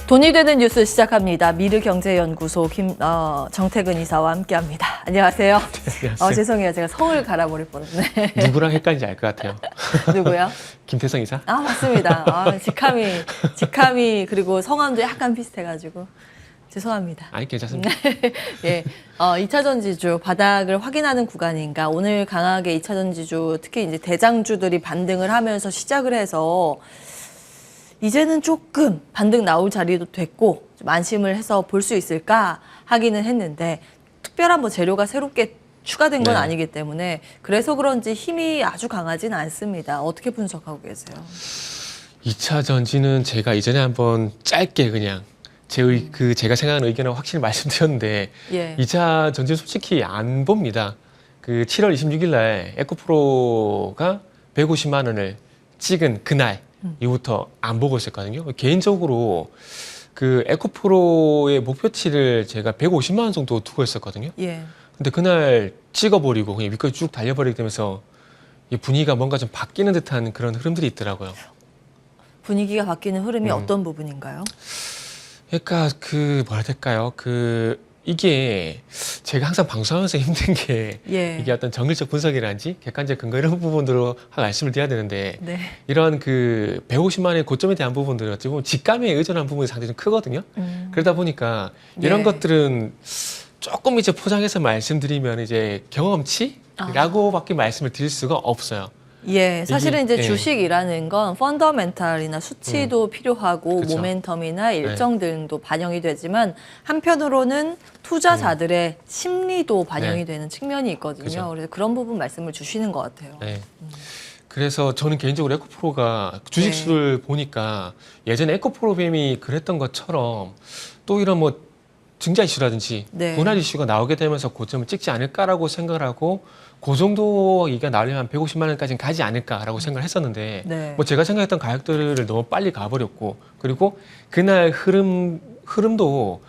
돈이 되는 뉴스 시작합니다. 미르경제연구소 정태근 이사와 함께합니다. 안녕하세요. 안녕하세요. 죄송해요. 제가 성을 갈아버릴 뻔했네. 누구랑 헷갈린지 알 것 같아요. 누구요? 김태성 이사? 아, 맞습니다. 직함이 그리고 성함도 약간 비슷해가지고 죄송합니다. 아니, 괜찮습니다. 예, 2차 전지주 바닥을 확인하는 구간인가. 오늘 강하게 2차 전지주 특히 이제 대장주들이 반등을 하면서 시작을 해서 이제는 조금 반등 나올 자리도 됐고 좀 안심을 해서 볼 수 있을까 하기는 했는데 특별한 뭐 재료가 새롭게 추가된 건 아니기 때문에 그래서 그런지 힘이 아주 강하진 않습니다. 어떻게 분석하고 계세요? 2차 전지는 제가 이전에 한번 짧게 그냥 제가 생각하는 의견을 확실히 말씀드렸는데 예. 2차 전지는 솔직히 안 봅니다. 그 7월 26일 날 에코프로가 150만 원을 찍은 그날 이후부터 안 보고 있었거든요. 개인적으로 그 에코프로의 목표치를 제가 150만 원 정도 두고 있었거든요. 예. 근데 그날 찍어버리고 그냥 밑까지 쭉 달려버리게 되면서 이 분위기가 뭔가 좀 바뀌는 듯한 그런 흐름들이 있더라고요. 분위기가 바뀌는 흐름이 어떤 부분인가요? 그러니까 뭐라 해야 될까요? 이게 제가 항상 방송하면서 힘든 게 예. 이게 어떤 정밀적 분석이라든지 객관적 근거 이런 부분들로 말씀을 드려야 되는데 네. 이런 150만 원의 고점에 대한 부분들은 어찌 보면 직감에 의존한 부분이 상당히 좀 크거든요. 그러다 보니까 이런 예. 것들은 조금 이제 포장해서 말씀드리면 이제 경험치라고밖에 말씀을 드릴 수가 없어요. 예, 사실은 이제 예. 주식이라는 건 펀더멘탈이나 수치도 필요하고 그쵸. 모멘텀이나 일정 등도 반영이 되지만 한편으로는 투자자들의 심리도 반영이 되는 측면이 있거든요. 그죠. 그래서 그런 부분 말씀을 주시는 것 같아요. 네. 그래서 저는 개인적으로 에코프로가 주식수를 보니까 예전에 에코프로뱀이 그랬던 것처럼 또 이런 뭐 증자 이슈라든지 네. 분할 이슈가 나오게 되면서 고점을 찍지 않을까라고 생각을 하고 그 정도 이게 나오려면 150만 원까지는 가지 않을까라고 생각을 했었는데 네. 뭐 제가 생각했던 가격들을 너무 빨리 가버렸고 그리고 그날 흐름도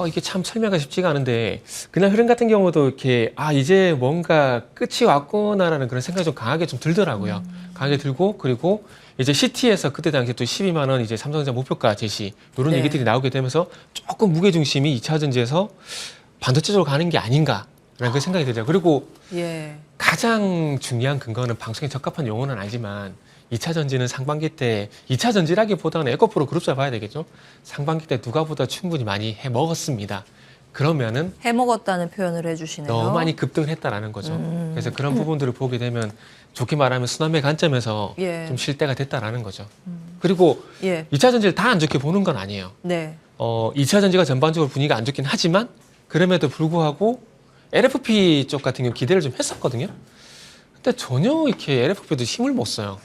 이게 참 설명하기 쉽지가 않은데 그날 흐름 같은 경우도 이렇게 이제 뭔가 끝이 왔구나라는 그런 생각이 좀 강하게 좀 들더라고요. 강하게 들고 그리고 이제 CT에서 그때 당시에 또 12만 원 이제 삼성전자 목표가 제시 이런 네. 얘기들이 나오게 되면서 조금 무게 중심이 2차 전지에서 반도체 쪽으로 가는 게 아닌가라는 그 생각이 들어요. 그리고 예. 가장 중요한 근거는 방송에 적합한 용어는 아니지만 2차 전지는 상반기 때 2차 전지라기보다는 에코프로 그룹사 봐야 되겠죠. 상반기 때 누가보다 충분히 많이 해 먹었습니다. 그러면은 해먹었다는 표현을 해주시네요. 너무 많이 급등을 했다라는 거죠. 그래서 그런 부분들을 보게 되면 좋게 말하면 순환매 관점에서 예. 좀 쉴 때가 됐다라는 거죠. 그리고 예. 2차 전지를 다 안 좋게 보는 건 아니에요. 네. 2차 전지가 전반적으로 분위기가 안 좋긴 하지만 그럼에도 불구하고 LFP 쪽 같은 경우 기대를 좀 했었거든요. 근데 전혀 이렇게 LFP도 힘을 못 써요.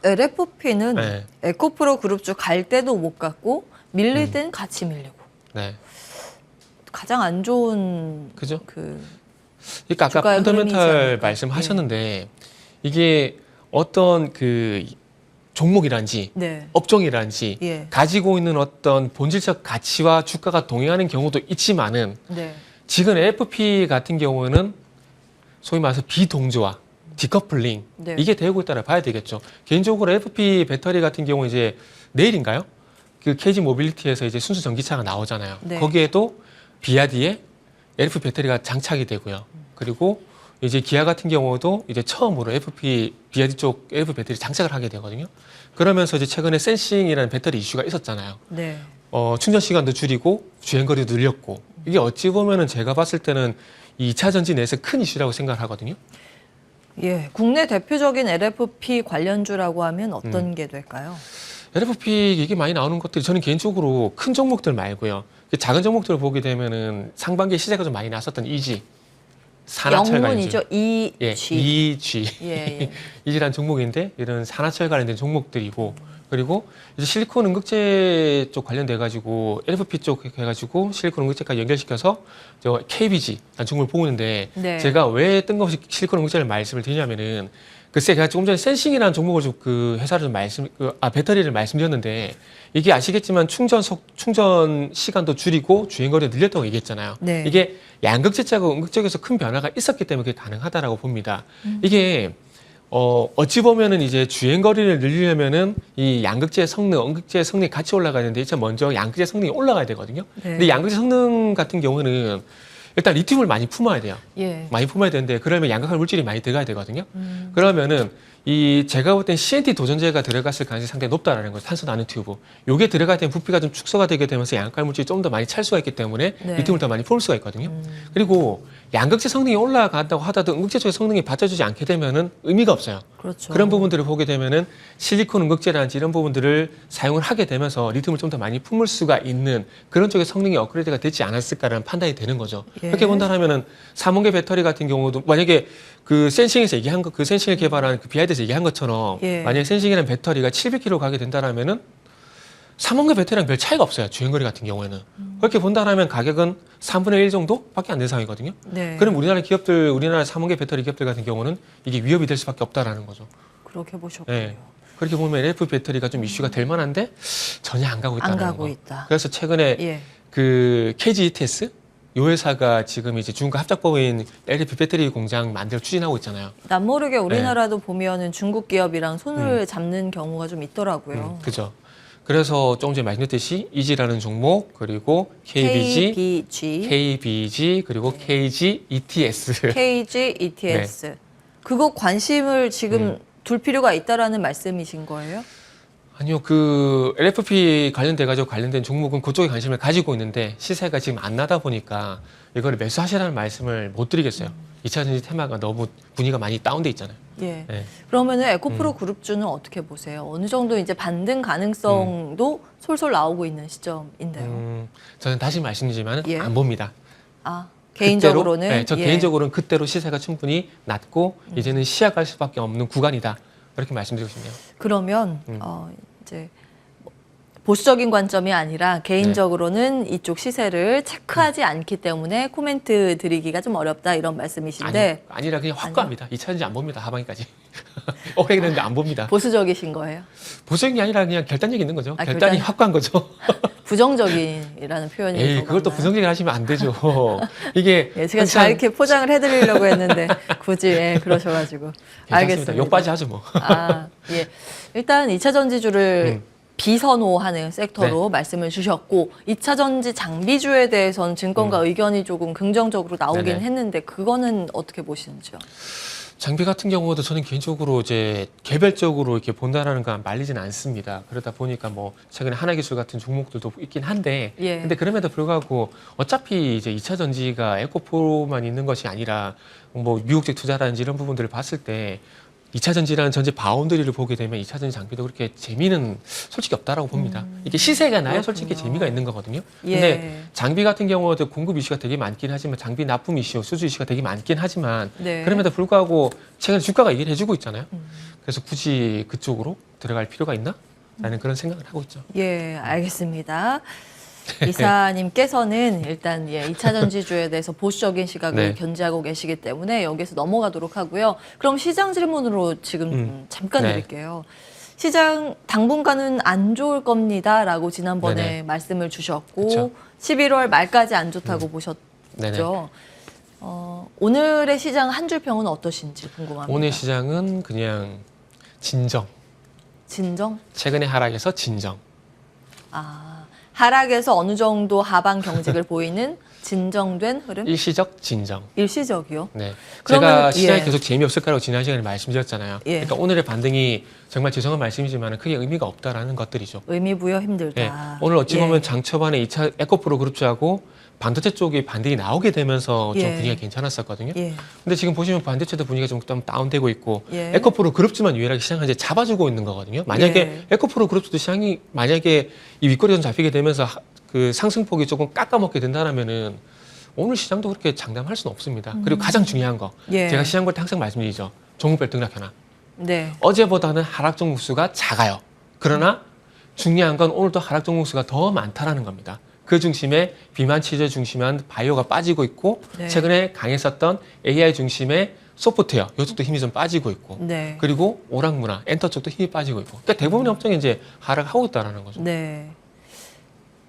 LFP는 네. 에코프로 그룹주 갈 때도 못 갔고 밀릴 때는 같이 밀리고 네. 가장 안 좋은 그죠? 그 그러니까 아까 주가의 흐름이지 펀더멘탈 않을까. 말씀하셨는데 이게 어떤 종목이란지 네. 업종이란지 예. 가지고 있는 어떤 본질적 가치와 주가가 동행하는 경우도 있지만은 네. 지금 LFP 같은 경우는 소위 말해서 비동조화, 디커플링 네. 이게 되고 있다라 봐야 되겠죠. 개인적으로 LFP 배터리 같은 경우 이제 내일인가요? KG 모빌리티에서 이제 순수 전기차가 나오잖아요. 네. 거기에도 비아디에 LFP 배터리가 장착이 되고요. 그리고 이제 기아 같은 경우도 이제 처음으로 비아디 쪽 LFP 배터리 장착을 하게 되거든요. 그러면서 이제 최근에 센싱이라는 배터리 이슈가 있었잖아요. 네. 충전 시간도 줄이고 주행거리도 늘렸고 이게 어찌 보면은 제가 봤을 때는 이 2차 전지 내에서 큰 이슈라고 생각을 하거든요. 예. 국내 대표적인 LFP 관련주라고 하면 어떤 게 될까요? LFP 얘기 많이 나오는 것들이 저는 개인적으로 큰 종목들 말고요. 작은 종목들을 보게 되면은 상반기에 시세가 좀 많이 났었던 이지, 산하철 영문이죠. 관련주. 예, EG. 예, 예. 이지라는 종목인데 이런 산하철 관련된 종목들이고 그리고 이제 실리콘 응급제 쪽 관련돼 가지고 LFP 쪽 해가지고 실리콘 응급제까지 연결시켜서 저 KBG라는 종목을 보고 있는데 네. 제가 왜 뜬금없이 실리콘 응급제를 말씀을 드리냐면은 글쎄 제가 조금 전에 센싱이라는 종목을 좀 회사를 좀 배터리를 말씀드렸는데 이게 아시겠지만 충전 시간도 줄이고 주행거리를 늘렸다고 얘기했잖아요. 네. 이게 양극재하고 음극적에서 큰 변화가 있었기 때문에 그게 가능하다라고 봅니다. 이게 어찌 보면은 이제 주행거리를 늘리려면은 이 양극재 성능, 음극재 성능이 같이 올라가는데 일단 먼저 양극재 성능이 올라가야 되거든요. 네. 근데 양극재 성능 같은 경우는 일단 리튬을 많이 품어야 돼요. 예. 많이 품어야 되는데 그러면 양극할 물질이 많이 들어가야 되거든요. 그러면은 이 제가 볼 땐 CNT 도전제가 들어갔을 가능성이 상당히 높다라는 거죠. 탄소 나노튜브. 요게 들어갈 땐 부피가 좀 축소가 되게 되면서 양극할 물질이 좀 더 많이 찰 수가 있기 때문에 네. 리튬을 더 많이 품을 수가 있거든요. 그리고 양극재 성능이 올라간다고 하더라도 음극재 쪽의 성능이 받쳐주지 않게 되면은 의미가 없어요. 그렇죠. 그런 부분들을 보게 되면은 실리콘 음극재라든지 이런 부분들을 사용을 하게 되면서 리튬을 좀 더 많이 품을 수가 있는 그런 쪽의 성능이 업그레이드가 되지 않았을까라는 판단이 되는 거죠. 예. 그렇게 본다면 삼원계 배터리 같은 경우도 만약에 그 센싱에서 얘기한 거, 그 센싱을 개발한 그 비하이드에서 얘기한 것처럼 예. 만약에 센싱이라는 배터리가 700km 가게 된다라면은 삼원계 배터리랑 별 차이가 없어요. 주행거리 같은 경우에는. 그렇게 본다면 가격은 3분의 1 정도밖에 안 되는 상황이거든요. 네. 그럼 우리나라 기업들, 우리나라 삼원계 배터리 기업들 같은 경우는 이게 위협이 될 수밖에 없다라는 거죠. 그렇게 보셨군요. 네. 그렇게 보면 LFP 배터리가 좀 이슈가 될 만한데 전혀 안 가고 있다는 안 가고 거. 있다. 그래서 최근에 예. 그 KG ETS 요 회사가 지금 이제 중국과 합작법인 LFP 배터리 공장 만들 추진하고 있잖아요. 남모르게 우리나라도 보면은 중국 기업이랑 손을 잡는 경우가 좀 있더라고요. 그죠. 그래서 조금 전에 말씀드렸듯이 이지라는 종목 그리고 KBG, KBG 그리고 KG ETS. KG ETS. 네. 그거 관심을 지금 둘 필요가 있다라는 말씀이신 거예요? 아니요, 그 LFP 관련돼가지고 관련된 종목은 그쪽에 관심을 가지고 있는데 시세가 지금 안 나다 보니까 이거를 매수하시라는 말씀을 못 드리겠어요. 2차전지 테마가 너무 분위기가 많이 다운돼 있잖아요. 예. 네. 그러면은 에코프로 그룹주는 어떻게 보세요? 어느 정도 이제 반등 가능성도 솔솔 나오고 있는 시점인데요. 저는 다시 말씀드리지만 예. 안 봅니다. 아, 개인적으로는? 그때로, 네, 저 예. 개인적으로는 그때로 시세가 충분히 낮고 이제는 시야갈 수밖에 없는 구간이다. 이렇게 말씀드리고 싶네요. 그러면 이제 보수적인 관점이 아니라 개인적으로는 이쪽 시세를 체크하지 않기 때문에 코멘트 드리기가 좀 어렵다 이런 말씀이신데 아니라 그냥 확고합니다. 2차전지 안 봅니다. 하반기까지. 오래 그랬는데 안 봅니다. 보수적이신 거예요? 보수적이 아니라 그냥 결단력이 있는 거죠. 아, 결단이 결단. 확고한 거죠. 부정적이라는 표현이 에이, 더 그걸 또 맞나요? 부정적으로 하시면 안 되죠. 이게 예, 제가 항상 잘 이렇게 포장을 해드리려고 했는데 굳이 예, 그러셔가지고 괜찮습니다. 알겠습니다. 욕바지 하죠 뭐. 아, 예. 일단 2차 전지주를 비선호하는 섹터로 말씀을 주셨고 2차 전지 장비주에 대해서는 증권가 의견이 조금 긍정적으로 나오긴 네네. 했는데 그거는 어떻게 보시는지요? 장비 같은 경우도 저는 개인적으로 이제 개별적으로 이렇게 본다라는 건 말리지는 않습니다. 그러다 보니까 뭐 최근에 하나기술 같은 종목들도 있긴 한데, 예. 근데 그럼에도 불구하고 어차피 이제 2차 전지가 에코프로만 있는 것이 아니라 뭐 미국적 투자라든지 이런 부분들을 봤을 때 2차 전지라는 전지 바운더리를 보게 되면 2차 전지 장비도 그렇게 재미는 솔직히 없다라고 봅니다. 이게 시세가 나야 솔직히 그렇군요. 재미가 있는 거거든요. 예. 근데 장비 같은 경우도 공급 이슈가 되게 많긴 하지만 장비 납품 이슈, 수주 이슈가 되게 많긴 하지만 네. 그럼에도 불구하고 최근에 주가가 얘기를 해주고 있잖아요. 그래서 굳이 그쪽으로 들어갈 필요가 있나? 라는 그런 생각을 하고 있죠. 예, 알겠습니다. 이사님께서는 일단 예, 2차 전지주에 대해서 보수적인 시각을 네. 견지하고 계시기 때문에 여기서 넘어가도록 하고요. 그럼 시장 질문으로 지금 잠깐 네. 드릴게요. 시장 당분간은 안 좋을 겁니다라고 지난번에 네네. 말씀을 주셨고 그쵸. 11월 말까지 안 좋다고 보셨죠. 네네. 오늘의 시장 한 줄 평은 어떠신지 궁금합니다. 오늘 시장은 그냥 진정. 진정? 최근에 하락해서 진정. 아, 하락에서 어느 정도 하방 경직을 보이는 진정된 흐름? 일시적 진정. 일시적이요? 네. 그러면, 제가 시장이 예. 계속 재미없을 거라고 지난 시간에 말씀드렸잖아요. 예. 그러니까 오늘의 반등이 정말 죄송한 말씀이지만 크게 의미가 없다라는 것들이죠. 의미 부여 네. 힘들다. 오늘 어찌 보면 예. 장 초반에 2차 에코프로 그룹주하고 반도체 쪽이 반등이 나오게 되면서 좀 예. 분위기가 괜찮았었거든요. 예. 근데 지금 보시면 반도체도 분위기가 좀 다운되고 있고 예. 에코프로 그룹주만 유일하게 시장을 이제 잡아주고 있는 거거든요. 만약에 예. 에코프로 그룹주도 시장이 만약에 이 윗꼬리 좀 잡히게 되면서 그 상승폭이 조금 깎아먹게 된다라면은 오늘 시장도 그렇게 장담할 수는 없습니다. 그리고 가장 중요한 거 예. 제가 시장 볼 때 항상 말씀드리죠. 종목별 등락 현황. 네. 어제보다는 하락 종목 수가 작아요. 그러나 중요한 건 오늘도 하락 종목 수가 더 많다라는 겁니다. 그 중심에 비만 치료 중심한 바이오가 빠지고 있고 네. 최근에 강했었던 AI 중심의 소프트웨어 이쪽도 힘이 좀 빠지고 있고 네. 그리고 오락문화 엔터 쪽도 힘이 빠지고 있고 그러니까 대부분의 업종이 이제 하락하고 있다라는 거죠. 네.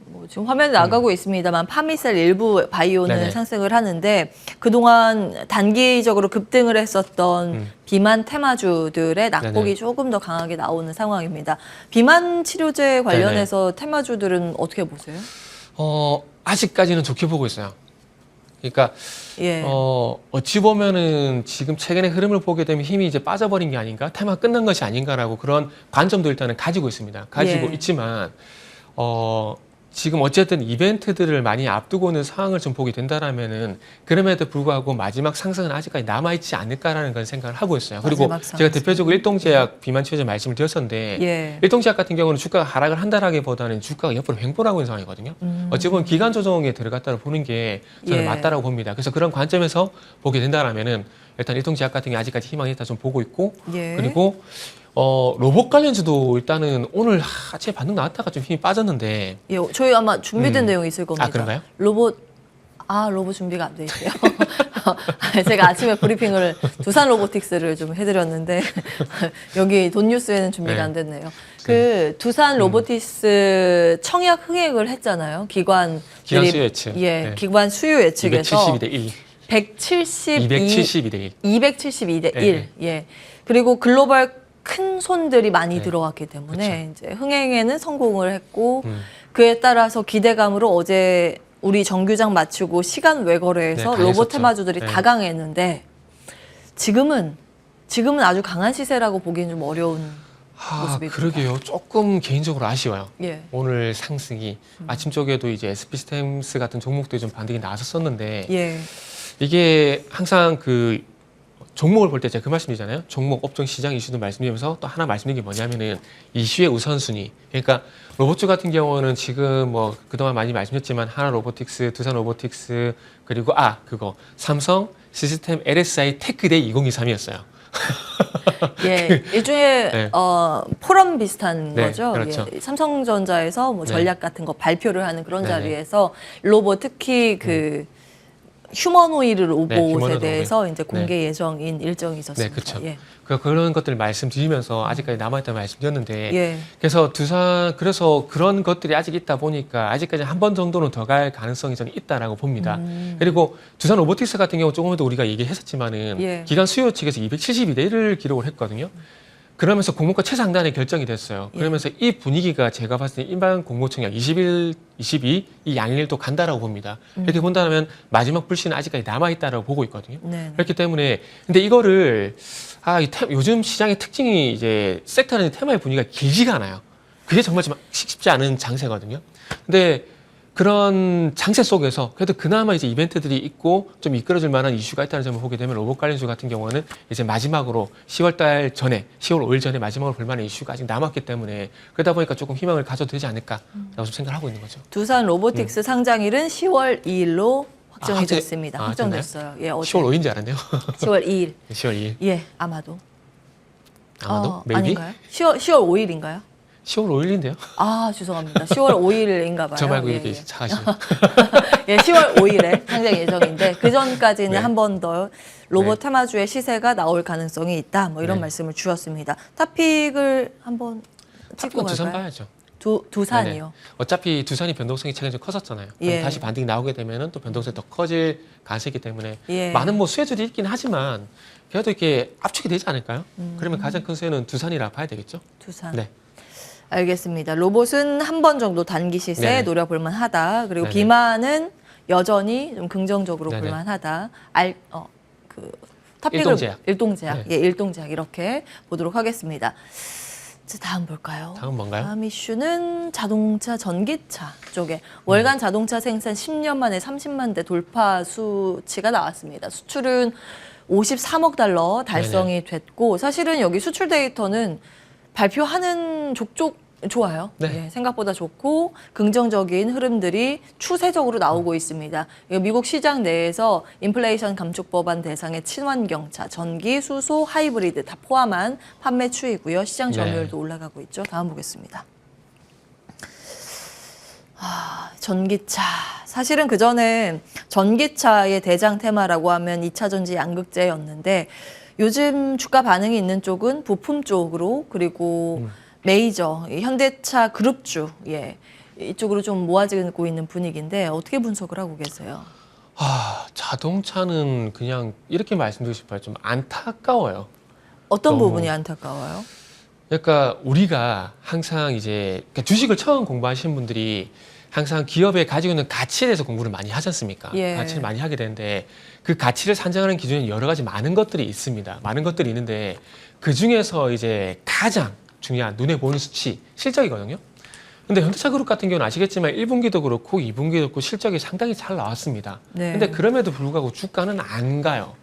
뭐 지금 화면에 나가고 있습니다만 파미셀 일부 바이오는 네네. 상승을 하는데 그동안 단기적으로 급등을 했었던 비만 테마주들의 낙폭이 네네. 조금 더 강하게 나오는 상황입니다. 비만 치료제 관련해서 테마주들은 어떻게 보세요? 아직까지는 좋게 보고 있어요. 그러니까 예. 어찌 보면은 지금 최근의 흐름을 보게 되면 힘이 이제 빠져버린 게 아닌가, 테마가 끝난 것이 아닌가라고 그런 관점도 일단은 가지고 있습니다. 가지고 예. 있지만 지금 어쨌든 이벤트들을 많이 앞두고 있는 상황을 좀 보게 된다라면은 그럼에도 불구하고 마지막 상승은 아직까지 남아있지 않을까라는 그런 생각을 하고 있어요. 그리고 마지막 제가 상승. 대표적으로 일동제약 비만 치료제 말씀을 드렸었는데 예. 일동제약 같은 경우는 주가가 하락을 한다라기보다는 주가가 옆으로 횡보하고 있는 상황이거든요. 어찌 보면 기간 조정에 들어갔다고 보는 게 저는 예. 맞다라고 봅니다. 그래서 그런 관점에서 보게 된다라면은 일단 일동제약 같은 게 아직까지 희망이 있다 좀 보고 있고 예. 그리고 로봇 관련주도 일단은 오늘 아침에 반등 나왔다가 좀 힘이 빠졌는데 예, 저희 아마 준비된 내용이 있을 겁니다. 아, 그런가요? 로봇 준비가 안 돼 있대요. 제가 아침에 브리핑을 두산 로보틱스를 좀 해드렸는데 여기 돈뉴스에는 준비가 네. 안 됐네요. 그 두산 로보틱스 청약 흥행을 했잖아요. 기관 기관 수요 예측. 예, 네. 기관 수요 예측에서 272대 1. 272대 1. 272대 1. 272대 1. 예. 그리고 글로벌 큰 손들이 많이 네. 들어왔기 때문에 이제 흥행에는 성공을 했고 음. 그에 따라서 기대감으로 어제 우리 정규장 마치고 시간 외거래에서 네, 로봇 강했었죠. 테마주들이 네. 다 강했는데 지금은 아주 강한 시세라고 보기엔 좀 어려운 모습입니다. 그러게요. 조금 개인적으로 아쉬워요. 예. 오늘 상승이 아침 쪽에도 이제 SP스템스 같은 종목들이 좀 반등이 나섰었는데 예. 이게 항상 그 종목을 볼 때 제가 그 말씀드리잖아요. 종목, 업종, 시장 이슈도 말씀드리면서 또 하나 말씀드린 게 뭐냐면은 이슈의 우선순위. 그러니까 로봇주 같은 경우는 지금 뭐 그동안 많이 말씀드렸지만 하나 로보틱스, 두산 로보틱스 그리고 삼성 시스템 LSI 테크데이 2023이었어요. 예, 일종의 네. 포럼 비슷한 네, 거죠. 그렇죠. 예, 삼성전자에서 뭐 네. 전략 같은 거 발표를 하는 그런 네네. 자리에서 로봇 특히 그 휴머노이드 로봇에 휴머노이드 대해서 이제 공개 예정인 일정이 있었습니다. 네, 그렇죠. 예. 그런 것들을 말씀드리면서 아직까지 남아있다는 말씀드렸는데 예. 그래서 그래서 그런 것들이 아직 있다 보니까 아직까지 한 번 정도는 더 갈 가능성이 저는 있다라고 봅니다. 그리고 두산 로보틱스 같은 경우 조금도 우리가 얘기했었지만은 예. 기간 수요 측에서 272대 1을 기록을 했거든요. 그러면서 공모가 최상단에 결정이 됐어요. 예. 그러면서 이 분위기가 제가 봤을 때 일반 공모청약 21, 22 이 양일도 간다라고 봅니다. 이렇게 본다면 마지막 불씨는 아직까지 남아있다라고 보고 있거든요. 네. 그렇기 때문에 근데 이거를 요즘 시장의 특징이 이제 섹터라는 테마의 분위기가 길지가 않아요. 그게 정말 좀 쉽지 않은 장세거든요. 근데 그런 장세 속에서 그래도 그나마 이제 이벤트들이 있고 좀 이끌어줄 만한 이슈가 있다는 점을 보게 되면 로봇 관련주 같은 경우는 이제 마지막으로 10월 5일 전에 마지막으로 볼 만한 이슈가 아직 남았기 때문에 그러다 보니까 조금 희망을 가져도 되지 않을까라고 좀 생각을 하고 있는 거죠. 두산 로보틱스 상장일은 10월 2일로 확정이 확정- 됐습니다. 아, 확정됐어요. 예, 어제 10월 5일인 줄 알았네요. 10월 2일. 10월 2일. 예, 아마도. 아마도? maybe? 아닌가요? 10월 5일인가요? 10월 5일인데요. 아, 죄송합니다. 10월 5일인가 봐요. 저 말고 예, 이렇게 예. 차가시네. 예, 10월 5일에 상장 예정인데 그 전까지는 네. 한 번 더 로봇 네. 테마주의 시세가 나올 가능성이 있다. 뭐 이런 네. 말씀을 주셨습니다. 탑픽을 한번 찍고 두산 갈까요? 봐야죠. 두산이요. 네네. 어차피 두산이 변동성이 최근에 좀 컸었잖아요. 그럼 예. 다시 반등이 나오게 되면은 또 변동성이 더 커질 가능성이 있기 때문에 예. 많은 뭐 수혜주들이 있긴 하지만 그래도 이렇게 압축이 되지 않을까요? 그러면 가장 큰 수혜는 두산이라 봐야 되겠죠. 두산. 네. 알겠습니다. 로봇은 한 번 정도 단기 시세에 네네. 노려볼 만하다. 그리고 네네. 비만은 여전히 좀 긍정적으로 네네. 볼 만하다. 탑픽을 일동제약. 일동제약. 네. 예, 일동제약 이렇게 보도록 하겠습니다. 자, 다음 볼까요? 다음 뭔가요? 다음 이슈는 자동차, 전기차 쪽에 월간 자동차 생산 10년 만에 30만 대 돌파 수치가 나왔습니다. 수출은 53억 달러 달성이 됐고 사실은 여기 수출 데이터는 발표하는 족족 좋아요. 네. 예, 생각보다 좋고 긍정적인 흐름들이 추세적으로 나오고 있습니다. 이거 미국 시장 내에서 인플레이션 감축 법안 대상의 친환경차, 전기, 수소, 하이브리드 다 포함한 판매 추이고요. 시장 점유율도 올라가고 있죠. 다음 보겠습니다. 전기차. 사실은 그전에 전기차의 대장 테마라고 하면 2차 전지 양극재였는데 요즘 주가 반응이 있는 쪽은 부품 쪽으로 그리고 메이저 현대차 그룹주, 예, 이쪽으로 좀 모아지고 있는 분위기인데 어떻게 분석을 하고 계세요? 자동차는 그냥 이렇게 말씀드리고 싶어요. 좀 안타까워요. 어떤 너무- 부분이 안타까워요? 그러니까 우리가 항상 이제 그러니까 주식을 처음 공부하시는 분들이 항상 기업에 가지고 있는 가치에 대해서 공부를 많이 하지 않습니까? 예. 가치를 많이 하게 되는데 그 가치를 산정하는 기준에 여러 가지 많은 것들이 있습니다. 많은 것들이 있는데 그 중에서 이제 가장 중요한 눈에 보이는 수치, 실적이거든요. 근데 현대차 그룹 같은 경우는 아시겠지만 1분기도 그렇고 2분기도 그렇고 실적이 상당히 잘 나왔습니다. 네. 근데 그럼에도 불구하고 주가는 안 가요.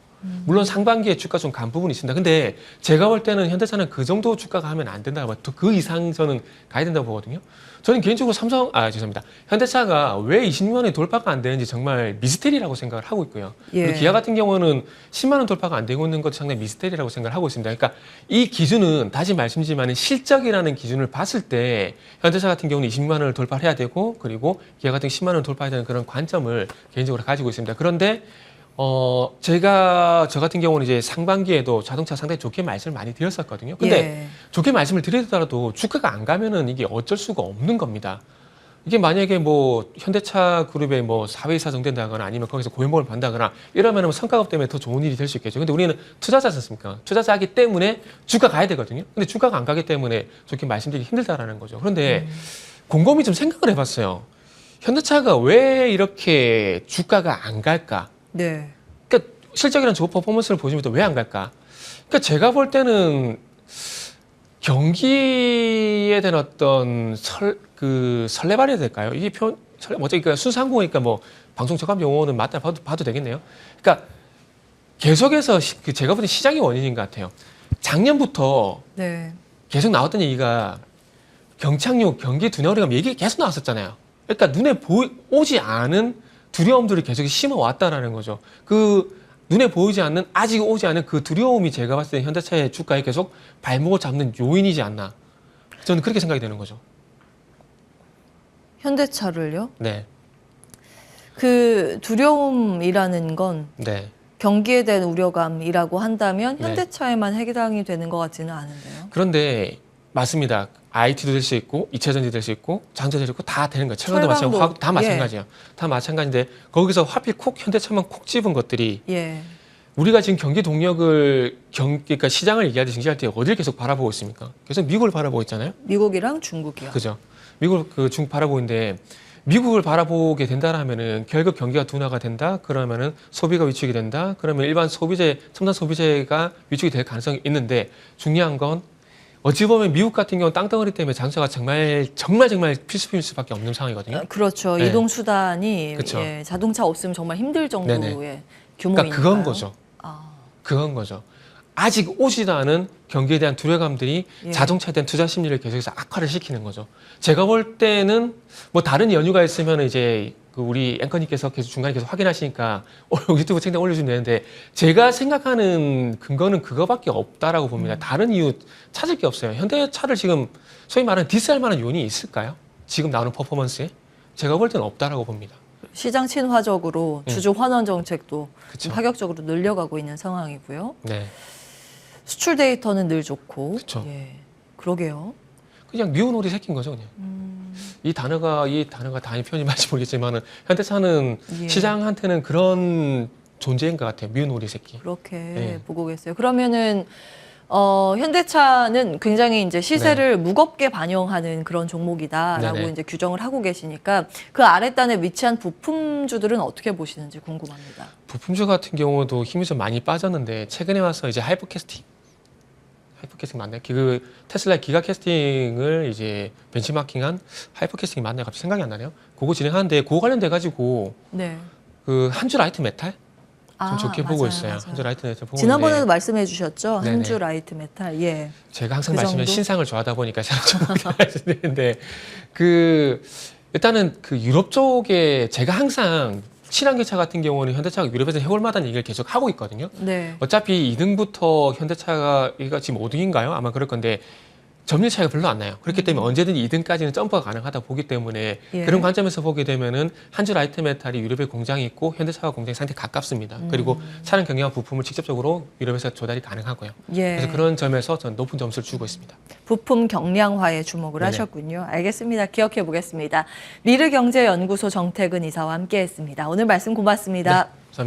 물론 상반기에 주가 좀 간 부분이 있습니다. 근데 제가 볼 때는 현대차는 그 정도 주가가 하면 안 된다고 봐요. 그 이상 저는 가야 된다고 보거든요. 저는 개인적으로 죄송합니다. 현대차가 왜 26만 원이 돌파가 안 되는지 정말 미스테리라고 생각을 하고 있고요. 예. 그리고 기아 같은 경우는 10만 원 돌파가 안 되고 있는 것도 상당히 미스테리라고 생각을 하고 있습니다. 그러니까 이 기준은 다시 말씀드리지만 실적이라는 기준을 봤을 때 현대차 같은 경우는 26만 원을 돌파해야 되고 그리고 기아 같은 10만 원을 돌파해야 되는 그런 관점을 개인적으로 가지고 있습니다. 그런데 저 같은 경우는 이제 상반기에도 자동차 상당히 좋게 말씀을 많이 드렸었거든요. 근데 예. 좋게 말씀을 드리더라도 주가가 안 가면은 이게 어쩔 수가 없는 겁니다. 이게 만약에 뭐 현대차 그룹의 뭐 사회이사 정된다거나 아니면 거기서 고용보험을 받는다거나 이러면은 성과급 때문에 더 좋은 일이 될 수 있겠죠. 근데 우리는 투자자지 않습니까? 투자자이기 때문에 주가 가야 되거든요. 근데 주가가 안 가기 때문에 좋게 말씀드리기 힘들다라는 거죠. 그런데 곰곰이 좀 생각을 해봤어요. 현대차가 왜 이렇게 주가가 안 갈까? 네. 그러니까 실적이란 좋은 퍼포먼스를 보시면 왜 안 갈까? 그러니까 제가 볼 때는 경기에 대한 어떤 설레발이 될까요? 이게 그러니까 순상공이니까 뭐 방송 적합 용어는 맞다 봐도 되겠네요. 그러니까 계속해서 제가 볼 때 시장이 원인인 것 같아요. 작년부터 네. 계속 나왔던 얘기가 경착륙, 경기 둔화우려가 얘기 계속 나왔었잖아요. 그러니까 눈에 오지 않은 두려움들을 계속 심어왔다라는 거죠. 그 눈에 보이지 않는 아직 오지 않은 그 두려움이 제가 봤을 때 현대차의 주가에 계속 발목을 잡는 요인이지 않나. 저는 그렇게 생각이 되는 거죠. 현대차를요? 네, 그 두려움이라는 건 네. 경기에 대한 우려감이라고 한다면 네. 현대차에만 해당이 되는 것 같지는 않은데요. 그런데 맞습니다. IT도 될 수 있고 2차전지 될 수 있고 장전도 될 수 있고 다 되는 거예요. 철강도 철강도, 마찬가지고 다 예. 마찬가지예요. 다 마찬가지인데 거기서 하필 현대차만 콕 집은 것들이 예. 우리가 지금 경기 동력을 그러니까 시장을 얘기할 때 증시할 때 어디를 계속 바라보고 있습니까? 계속 미국을 바라보고 있잖아요. 미국이랑 중국이요. 그죠? 미국을 중국 바라보고 있는데 미국을 바라보게 된다라면은 결국 경기가 둔화가 된다. 그러면은 소비가 위축이 된다. 그러면 일반 첨단 소비재가 위축이 될 가능성이 있는데 중요한 건 어찌 보면 미국 같은 경우는 땅덩어리 때문에 자동차가 정말 필수품일 수밖에 없는 상황이거든요. 그렇죠. 네. 이동 수단이 그쵸. 예, 자동차 없으면 정말 힘들 정도의 네네. 규모니까요. 그러니까 그건 거죠. 아, 그건 거죠. 아직 오지도 않은 경기에 대한 두려움들이 예. 자동차에 대한 투자 심리를 계속해서 악화를 시키는 거죠. 제가 볼 때는 뭐 다른 연유가 있으면 이제 그 우리 앵커님께서 계속 중간에 계속 확인하시니까 유튜브 책에 올려주면 되는데 제가 생각하는 근거는 그거밖에 없다라고 봅니다. 다른 이유 찾을 게 없어요. 현대차를 지금 소위 말하는 디스할 만한 요인이 있을까요? 지금 나오는 퍼포먼스에? 제가 볼 때는 없다라고 봅니다. 시장 친화적으로 주주 환원 정책도 그쵸. 파격적으로 늘려가고 있는 상황이고요. 네. 수출 데이터는 늘 좋고. 그쵸. 예. 그러게요. 그냥 미운 오리 새낀 거죠, 그냥. 이 단어가 단위 표현이 맞지 모르겠지만은 현대차는 예. 시장한테는 그런 존재인 것 같아요. 미운 오리 새끼. 그렇게 네. 보고 계세요. 그러면은 현대차는 굉장히 이제 시세를 무겁게 반영하는 그런 종목이다라고 네네. 이제 규정을 하고 계시니까 그 아랫단에 위치한 부품주들은 어떻게 보시는지 궁금합니다. 부품주 같은 경우도 힘이 좀 많이 빠졌는데 최근에 와서 이제 하이퍼캐스팅 맞나요? 그 테슬라 기가 캐스팅을 이제 벤치마킹한 하이퍼캐스팅이 맞나요? 갑자기 생각이 안 나네요. 그거 진행하는데 그거 관련돼 가지고 네. 그 한주 라이트 메탈 좀 좋게 보고 맞아요, 있어요. 맞아요. 한주 라이트 메탈 보고 지난번에도 있는데 말씀해 주셨죠. 네네. 한주 라이트 메탈. 예. 제가 항상 그 말씀드린 정도? 신상을 좋아하다 보니까 제가 좀 말씀드리는데 일단은 그 유럽 쪽에 제가 항상 친환경차 같은 경우는 현대차가 유럽에서 해올 만한 얘기를 계속 하고 있거든요. 네. 어차피 2등부터 현대차가 이거 지금 5등인가요? 아마 그럴 건데 점유율 차이가 별로 안 나요. 그렇기 때문에 언제든지 2등까지는 점프가 가능하다 보기 때문에 예. 그런 관점에서 보게 되면은 한주 라이트 메탈이 유럽에 공장이 있고 현대차와 공장이 상당히 가깝습니다. 그리고 차량 경량화 부품을 직접적으로 유럽에서 조달이 가능하고요. 예. 그래서 그런 점에서 저는 높은 점수를 주고 있습니다. 부품 경량화에 주목을 네네. 하셨군요. 알겠습니다. 기억해 보겠습니다. 미르경제연구소 정태근 이사와 함께했습니다. 오늘 말씀 고맙습니다. 네.